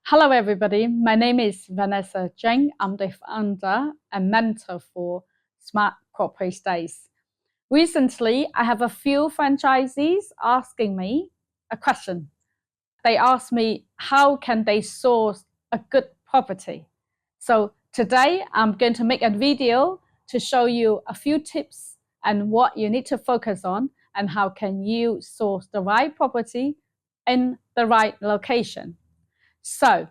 Hello everybody, my name is Vanessa Zheng. I'm the founder and mentor for Smart Corporate Stays. Recently, I have a few franchisees asking me a question. They asked me how can they source a good property. So today I'm going to make a video to show you a few tips and what you need to focus on and how can you source the right property in the right location. So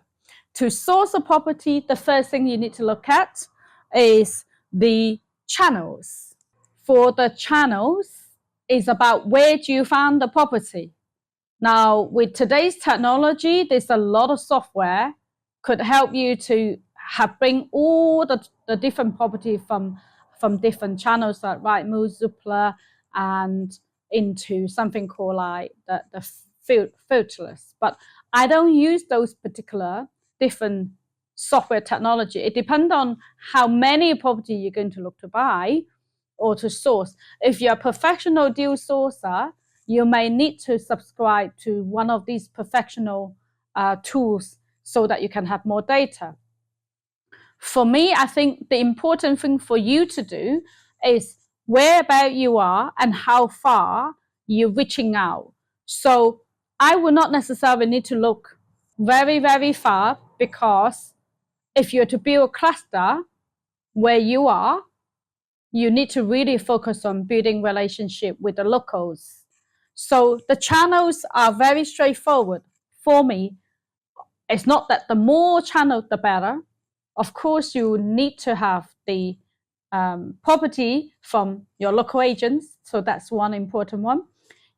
to source a property, the first thing you need to look at is the channels. For the channels, it's about where do you find the property. Now, with today's technology, there's a lot of software could help you to bring all the different property from different channels like Rightmove, Zoopla, and into something called like the filters. But I don't use those particular different software technology. It depends on how many property you're going to look to buy or to source. If you're a professional deal sourcer, you may need to subscribe to one of these professional tools so that you can have more data. For me, I think the important thing for you to do is where about you are and how far you're reaching out. So I would not necessarily need to look very, very far, because if you're to build a cluster where you are, you need to really focus on building relationship with the locals. So the channels are very straightforward for me. It's not that the more channels, the better. Of course, you need to have the property from your local agents. So that's one important one.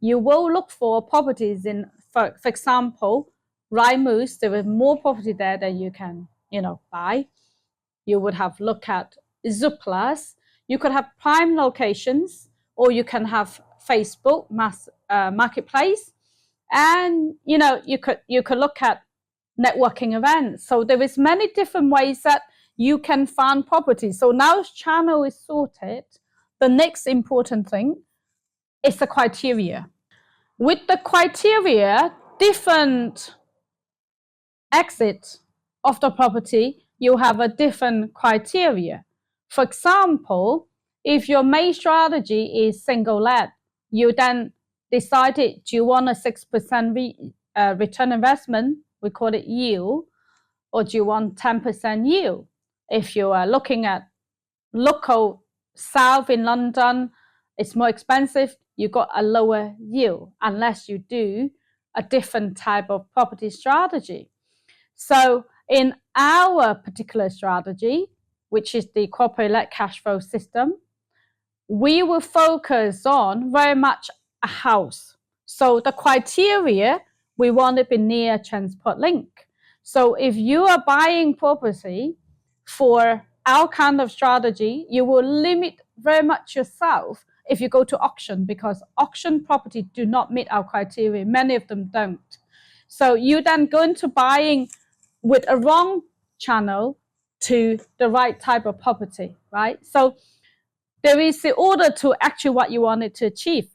You will look for properties in, for example, Rightmove. There is more property there than you can, buy. You would have look at Zoopla. You could have prime locations, or you can have Facebook marketplace, and you could look at networking events. So there is many different ways that you can find property. So now channel is sorted. The next important thing is the criteria. With the criteria, different exit of the property, you have a different criteria. For example, if your main strategy is single let, you then decided, do you want a 6% return investment, we call it yield, or do you want 10% yield? If you are looking at local south in London, it's more expensive, you got a lower yield, unless you do a different type of property strategy. So in our particular strategy, which is the corporate-led cash flow system, we will focus on very much a house. So the criteria, we want to be near transport link. So if you are buying property for our kind of strategy, you will limit very much yourself if you go to auction, because auction property do not meet our criteria. Many of them don't. So you then go into buying with a wrong channel to the right type of property, right? So there is the order to actually what you wanted to achieve.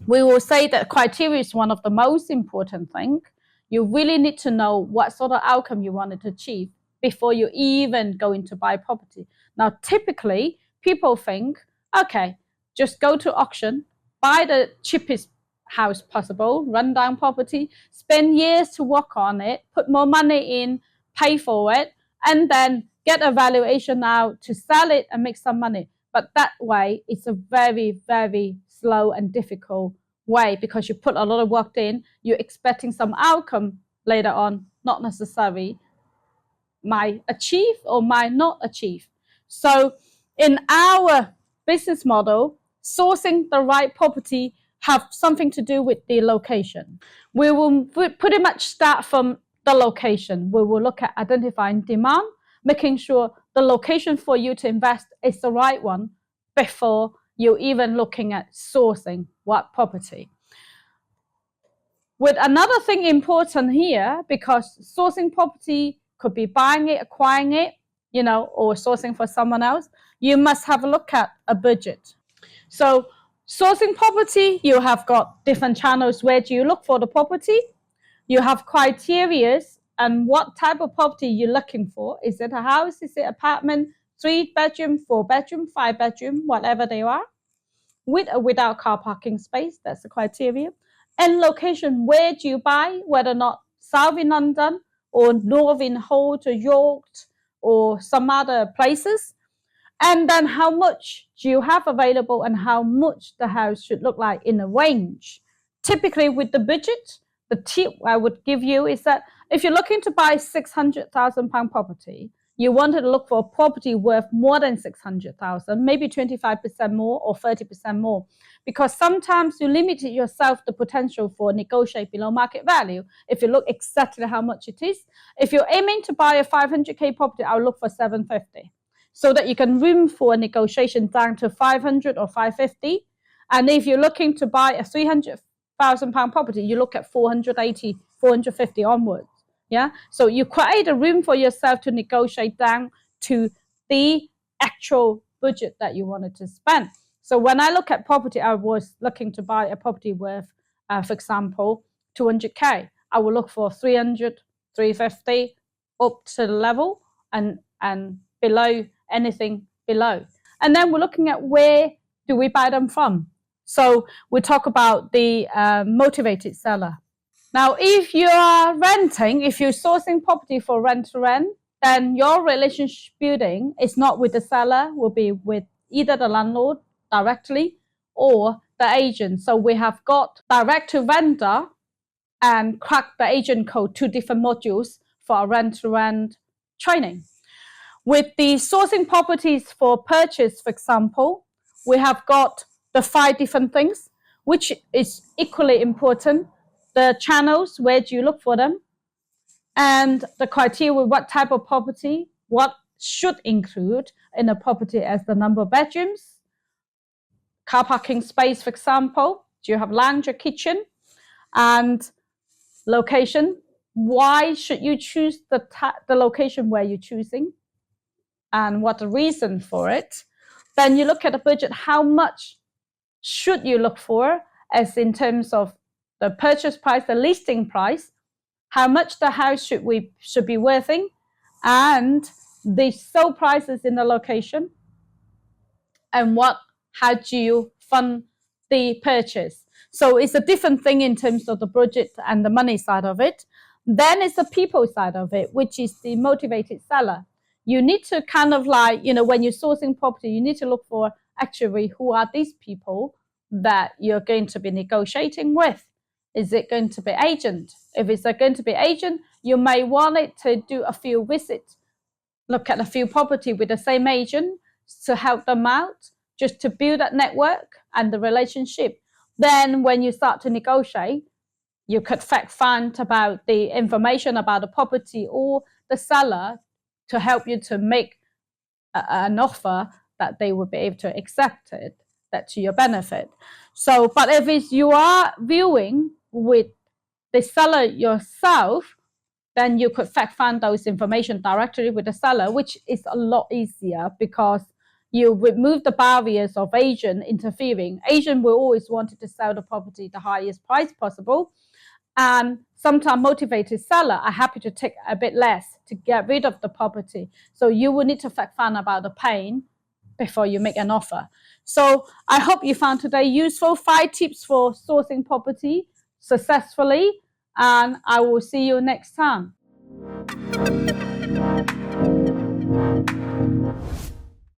We will say that criteria is one of the most important things. You really need to know what sort of outcome you wanted to achieve before you even go into buy property. Now, typically, people think, okay, just go to auction, buy the cheapest house possible, run down property, spend years to work on it, put more money in, pay for it, and then get a valuation out to sell it and make some money. But that way, it's a very, very slow and difficult way, because you put a lot of work in, you're expecting some outcome later on, not necessarily might achieve or might not achieve. So in our business model, sourcing the right property have something to do with the location. We will pretty much start from the location. We will look at identifying demand, making sure the location for you to invest is the right one before you're even looking at sourcing what property. With another thing important here, because sourcing property could be buying it, acquiring it, or sourcing for someone else, you must have a look at a budget. So Sourcing property, you have got different channels. Where do you look for the property? You have criteria and what type of property you're looking for. Is it a house? Is it apartment? 3 bedroom, 4 bedroom, 5 bedroom, whatever they are. With or without car parking space, that's the criteria. And location, where do you buy? Whether or not south in London or north in Holt or York or some other places. And then how much do you have available and how much the house should look like in a range. Typically with the budget, the tip I would give you is that if you're looking to buy £600,000 property, you wanted to look for a property worth more than 600,000, maybe 25% more or 30% more, because sometimes you limit yourself the potential for negotiate below market value. If you look exactly how much it is, if you're aiming to buy a 500k property, I'll look for 750, so that you can room for a negotiation down to 500 or 550. And if you're looking to buy a 300,000 pound property, you look at 480, 450 onwards. Yeah, so you create a room for yourself to negotiate down to the actual budget that you wanted to spend. So when I look at property, I was looking to buy a property worth, for example, 200k. I will look for 300, 350 up to the level, and below, anything below. And then we're looking at where do we buy them from. So we talk about the motivated seller. Now, if you are renting, if you're sourcing property for rent to rent, then your relationship building is not with the seller, will be with either the landlord directly or the agent. So we have got direct to vendor and crack the agent code, 2 different modules for our rent to rent training. With the sourcing properties for purchase, for example, we have got the 5 different things, which is equally important. The channels, where do you look for them? And the criteria, what type of property, what should include in a property as the number of bedrooms, car parking space, for example, do you have lounge or kitchen, and location. Why should you choose the location where you're choosing and what the reason for it? Then you look at the budget, how much should you look for as in terms of the purchase price, the listing price, how much the house should be worthing, and the sold prices in the location, and how do you fund the purchase. So it's a different thing in terms of the budget and the money side of it. Then it's the people side of it, which is the motivated seller. You need to kind of like, when you're sourcing property, you need to look for actually who are these people that you're going to be negotiating with. Is it going to be agent? If it's going to be agent, you may want it to do a few visits, look at a few property with the same agent to help them out, just to build that network and the relationship. Then when you start to negotiate, you could fact find about the information about the property or the seller to help you to make an offer that they will be able to accept it, that to your benefit. So, but if you are viewing with the seller yourself, then you could fact find those information directly with the seller, which is a lot easier because you remove the barriers of agent interfering. Agent will always want to sell the property the highest price possible. And sometimes motivated seller are happy to take a bit less to get rid of the property. So you will need to fact find about the pain before you make an offer. So I hope you found today useful. 5 tips for sourcing property successfully, and I will see you next time.